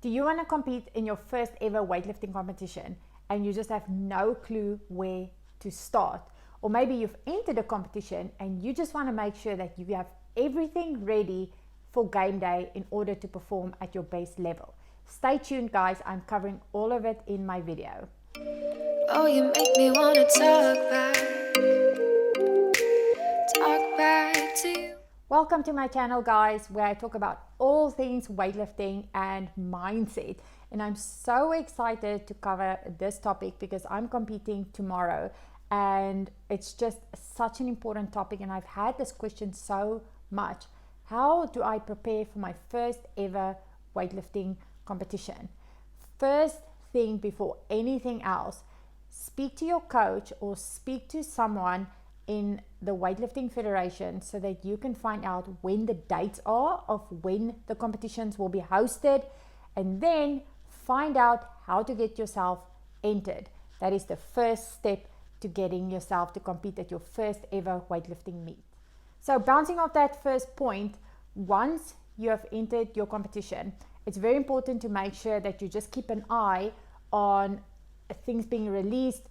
Do you want to compete in your first ever weightlifting competition and you just have no clue where to start? Or maybe you've entered a competition and you just want to make sure that you have everything ready for game day in order to perform at your best level. Stay tuned, guys. I'm covering all of it in my video. Oh, you make me want to talk back to you. Welcome to my channel, guys, where I talk about all things weightlifting and mindset. And I'm so excited to cover this topic because I'm competing tomorrow. And it's just such an important topic. And I've had this question so much. How do I prepare for my first ever weightlifting competition? First thing before anything else, speak to your coach or speak to someone in the weightlifting federation so that you can find out when the dates are of when the competitions will be hosted, and then find out how to get yourself entered. That is the first step to getting yourself to compete at your first ever weightlifting meet. So bouncing off that first point, once you have entered your competition, it's very important to make sure that you just keep an eye on things being released,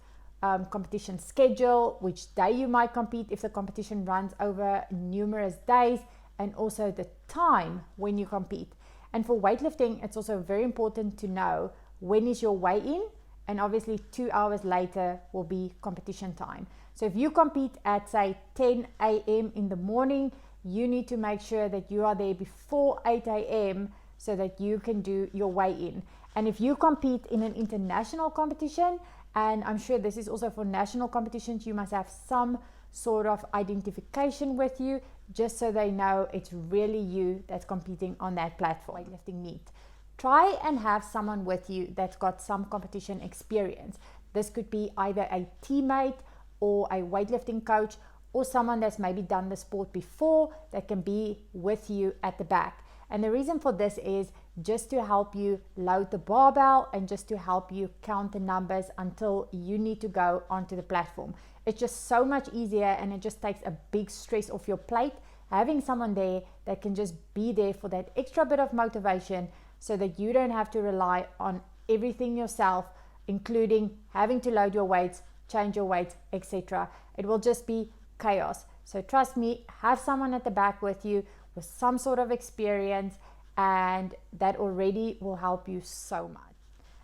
competition schedule, which day you might compete if the competition runs over numerous days, and also the time when you compete. And for weightlifting, it's also very important to know when is your weigh-in, and obviously 2 hours later will be competition time. So if you compete at, say, 10 a.m. in the morning, you need to make sure that you are there before 8 a.m. so that you can do your weigh-in. And if you compete in an international competition, and I'm sure this is also for national competitions, you must have some sort of identification with you, just so they know it's really you that's competing on that platform. Weightlifting meet. Try and have someone with you that's got some competition experience. This could be either a teammate or a weightlifting coach, or someone that's maybe done the sport before that can be with you at the back. And the reason for this is just to help you load the barbell and just to help you count the numbers until you need to go onto the platform. It's just so much easier, and it just takes a big stress off your plate, having someone there that can just be there for that extra bit of motivation so that you don't have to rely on everything yourself, including having to load your weights, change your weights, etc. It will just be chaos. So trust me, have someone at the back with you with some sort of experience, and that already will help you so much.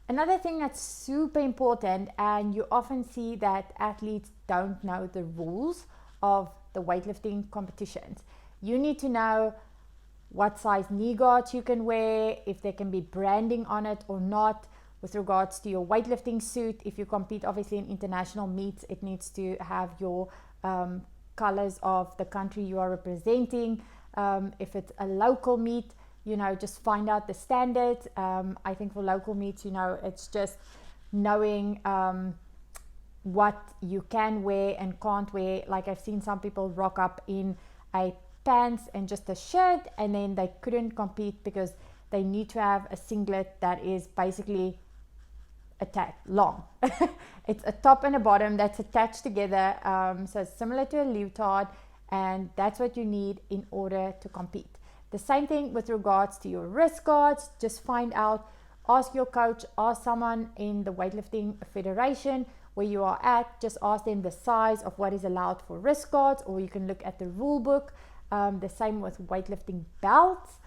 Another thing that's super important, and you often see that athletes don't know the rules of the weightlifting competitions. You need to know what size knee guards you can wear, if there can be branding on it or not, with regards to your weightlifting suit. If you compete obviously in international meets, it needs to have your colors of the country you are representing. If it's a local meet, just find out the standards. I think for local meets, it's just knowing what you can wear and can't wear. Like, I've seen some people rock up in a pants and just a shirt, and then they couldn't compete because they need to have a singlet that is basically long. It's a top and a bottom that's attached together, so it's similar to a leotard, and that's what you need in order to compete. The same thing with regards to your wrist guards. Just find out, ask your coach, ask someone in the weightlifting federation where you are at, just ask them the size of what is allowed for wrist guards, or you can look at the rule book. The same with weightlifting belts.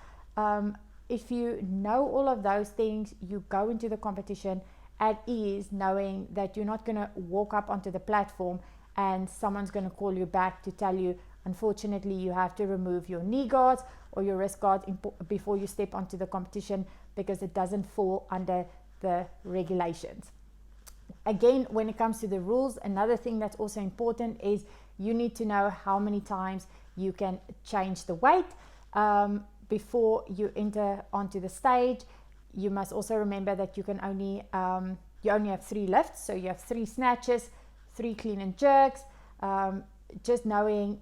If you know all of those things, you go into the competition at ease, knowing that you're not going to walk up onto the platform and someone's going to call you back to tell you, unfortunately, you have to remove your knee guards or your wrist guards before you step onto the competition, because it doesn't fall under the regulations. Again, when it comes to the rules, another thing that's also important is you need to know how many times you can change the weight before you enter onto the stage. You must also remember that you can only have 3 lifts, so you have 3 snatches, 3 clean and jerks. Just knowing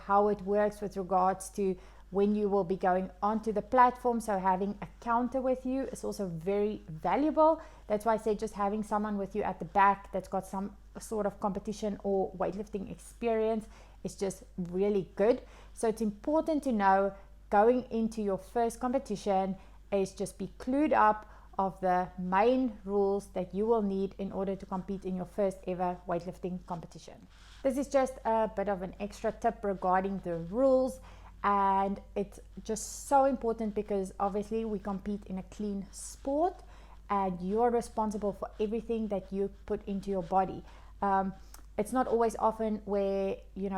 how it works with regards to when you will be going onto the platform. So having a counter with you is also very valuable. That's why I say just having someone with you at the back that's got some sort of competition or weightlifting experience is just really good. So it's important to know going into your first competition is just be clued up of the main rules that you will need in order to compete in your first ever weightlifting competition. This is just a bit of an extra tip regarding the rules, and it's just so important because obviously we compete in a clean sport and you're responsible for everything that you put into your body. It's not always often where,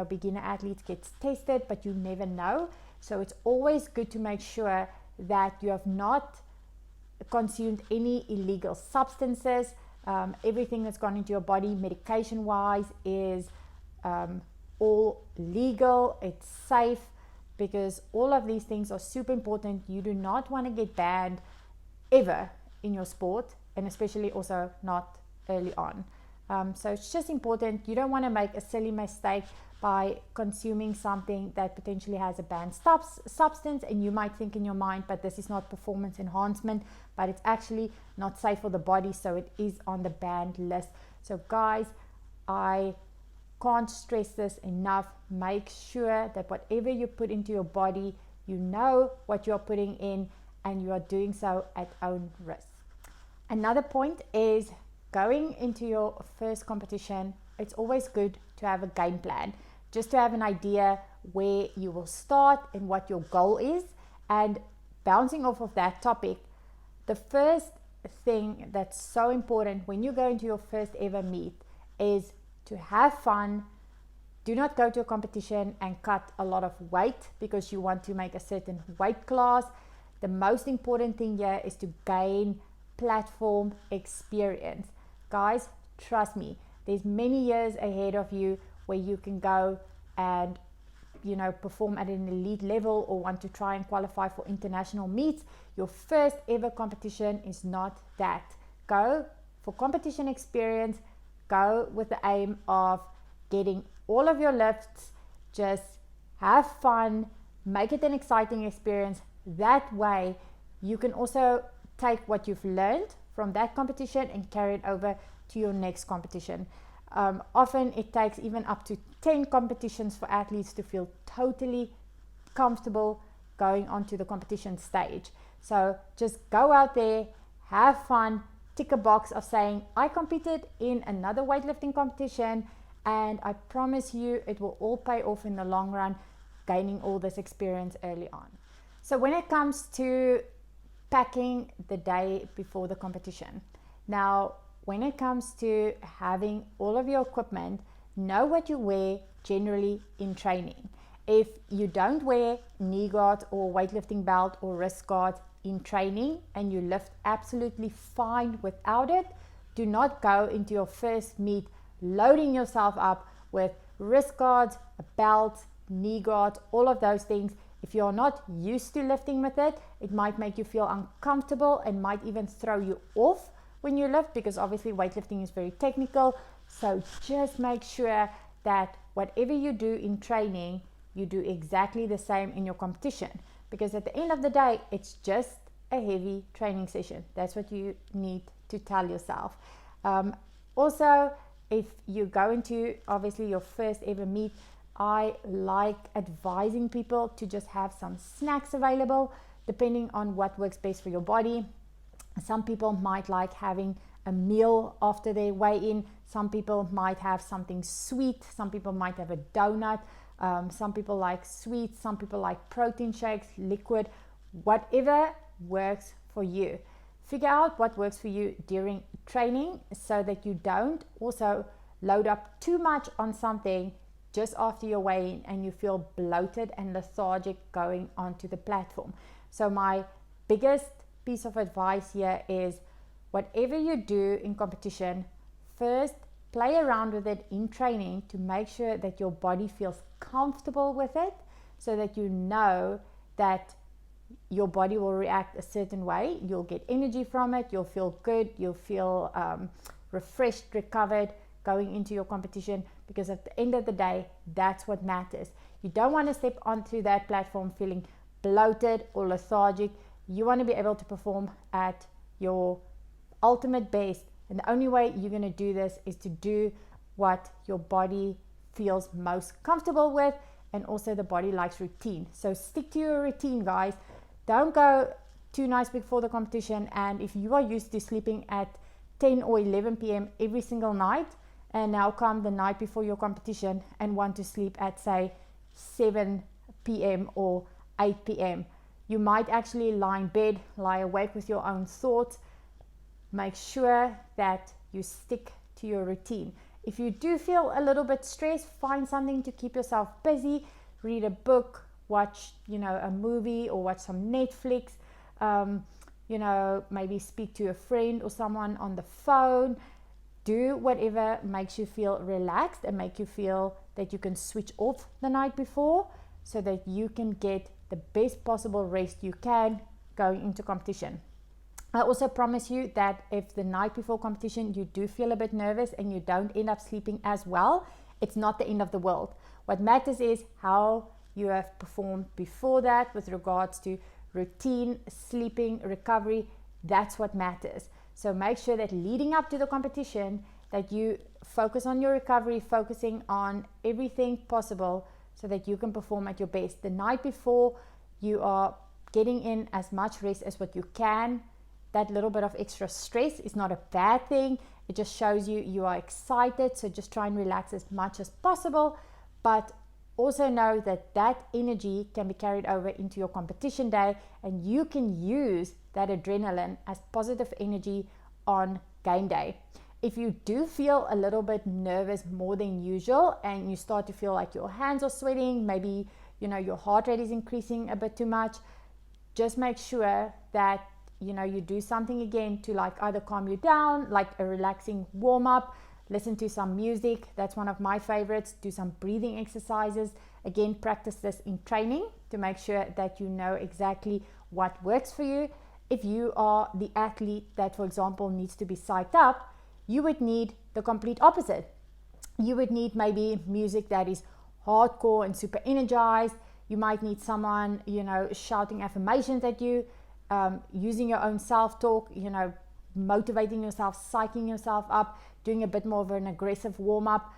beginner athletes get tested, but you never know. So it's always good to make sure that you have not consumed any illegal substances. Everything that's gone into your body medication wise is all legal, it's safe, because all of these things are super important. You do not want to get banned ever in your sport, and especially also not early on. So it's just important. You don't want to make a silly mistake by consuming something that potentially has a banned substance, and you might think in your mind, but this is not performance enhancement, but it's actually not safe for the body, so it is on the banned list. So guys, I can't stress this enough. Make sure that whatever you put into your body, you know what you're putting in, and you are doing so at own risk. Another point is going into your first competition, it's always good to have a game plan, just to have an idea where you will start and what your goal is. And bouncing off of that topic, the first thing that's so important when you go into your first ever meet is to have fun. Do not go to a competition and cut a lot of weight because you want to make a certain weight class. The most important thing here is to gain platform experience. Guys, trust me, there's many years ahead of you where you can go and perform at an elite level or want to try and qualify for international meets. Your first ever competition is not that. Go for competition experience. Go with the aim of getting all of your lifts. Just have fun, make it an exciting experience. That way you can also take what you've learned from that competition and carry it over to your next competition. Often it takes even up to 10 competitions for athletes to feel totally comfortable going onto the competition stage. So just go out there, have fun, tick a box of saying, I competed in another weightlifting competition, and I promise you it will all pay off in the long run, gaining all this experience early on. So when it comes to packing the day before the competition, now when it comes to having all of your equipment, know what you wear generally in training. If you don't wear knee guard or weightlifting belt or wrist guard in training and you lift absolutely fine without it, do not go into your first meet loading yourself up with wrist guards, a belt, knee guard, all of those things. If you're not used to lifting with it, it might make you feel uncomfortable and might even throw you off when you lift, because obviously weightlifting is very technical. So just make sure that whatever you do in training, you do exactly the same in your competition, because at the end of the day, it's just a heavy training session. That's what you need to tell yourself. Also, if you go into obviously your first ever meet, I like advising people to just have some snacks available depending on what works best for your body. Some people might like having a meal after their weigh-in. Some people might have something sweet. Some people might have a donut. Some people like sweets. Some people like protein shakes, liquid, whatever works for you. Figure out what works for you during training so that you don't also load up too much on something just after your weigh-in and you feel bloated and lethargic going onto the platform. So my biggest piece of advice here is, whatever you do in competition, first play around with it in training to make sure that your body feels comfortable with it, so that you know that your body will react a certain way. You'll get energy from it, you'll feel good, you'll feel refreshed, recovered going into your competition, because at the end of the day, that's what matters. You don't want to step onto that platform feeling bloated or lethargic. You want to be able to perform at your ultimate best, and the only way you're going to do this is to do what your body feels most comfortable with, and also the body likes routine. So stick to your routine, guys. Don't go 2 nights before the competition, and if you are used to sleeping at 10 or 11 p.m. every single night, and now come the night before your competition and want to sleep at, say, 7 p.m. or 8 p.m., you might actually lie in bed, lie awake with your own thoughts. Make sure that you stick to your routine. If you do feel a little bit stressed, find something to keep yourself busy. Read a book, watch, a movie, or watch some Netflix. Maybe speak to a friend or someone on the phone. Do whatever makes you feel relaxed and make you feel that you can switch off the night before, so that you can get the best possible rest you can going into competition. I also promise you that if the night before competition you do feel a bit nervous and you don't end up sleeping as well, it's not the end of the world. What matters is how you have performed before that with regards to routine, sleeping, recovery. That's what matters. So make sure that leading up to the competition that you focus on your recovery, focusing on everything possible so that you can perform at your best. The night before, you are getting in as much rest as what you can. That little bit of extra stress is not a bad thing. It just shows you are excited. So just try and relax as much as possible. But also know that that energy can be carried over into your competition day, and you can use that adrenaline as positive energy on game day. If you do feel a little bit nervous more than usual and you start to feel like your hands are sweating, maybe your heart rate is increasing a bit too much, just make sure that you do something again to either calm you down, like a relaxing warm-up. Listen to some music. That's one of my favorites. Do some breathing exercises. Again, practice this in training to make sure that you know exactly what works for you. If you are the athlete that, for example, needs to be psyched up, you would need the complete opposite. You would need maybe music that is hardcore and super energized. You might need someone, shouting affirmations at you, using your own self-talk, motivating yourself, psyching yourself up, doing a bit more of an aggressive warm-up.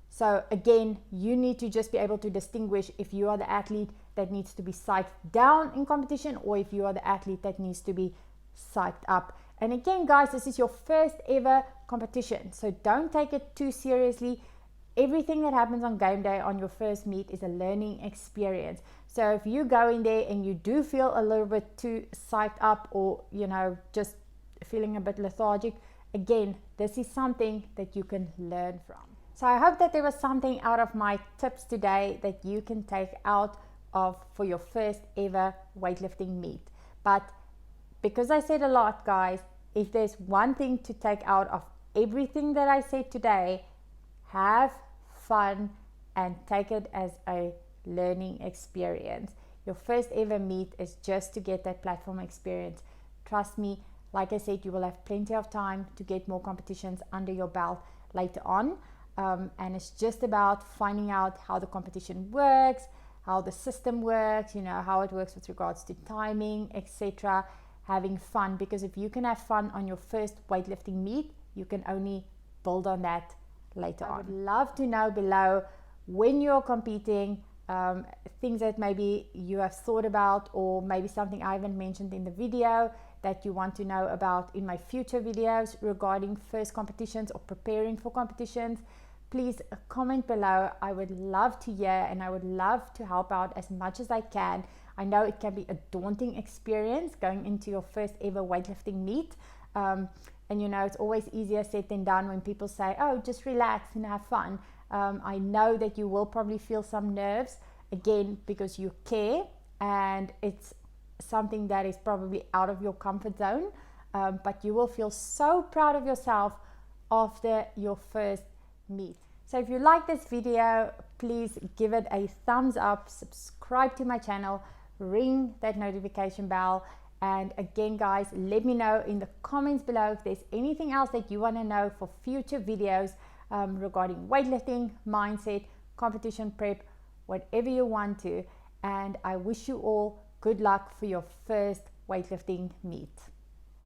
So again, you need to just be able to distinguish if you are the athlete that needs to be psyched down in competition, or if you are the athlete that needs to be psyched up. And again, guys, this is your first ever competition, so don't take it too seriously. Everything that happens on game day on your first meet is a learning experience. So if you go in there and you do feel a little bit too psyched up, or just feeling a bit lethargic, again, this is something that you can learn from. So I hope that there was something out of my tips today that you can take out of for your first ever weightlifting meet. But because I said a lot, guys, if there's one thing to take out of everything that I said today, have fun and take it as a learning experience. Your first ever meet is just to get that platform experience. Trust me, like I said, you will have plenty of time to get more competitions under your belt later on. And it's just about finding out how the competition works, how the system works, how it works with regards to timing, etc. Having fun, because if you can have fun on your first weightlifting meet, you can only build on that later on. I would love to know below, when you're competing, things that maybe you have thought about, or maybe something I haven't mentioned in the video that you want to know about in my future videos regarding first competitions or preparing for competitions. Please comment below. I would love to hear, and I would love to help out as much as I can. I know it can be a daunting experience going into your first ever weightlifting meet. And it's always easier said than done when people say, oh, just relax and have fun. I know that you will probably feel some nerves, again, because you care, and it's something that is probably out of your comfort zone. But you will feel so proud of yourself after your first meet. So if you like this video, please give it a thumbs up, subscribe to my channel, ring that notification bell, and again, guys, let me know in the comments below if there's anything else that you want to know for future videos regarding weightlifting, mindset, competition prep, whatever you want to. And I wish you all good luck for your first weightlifting meet.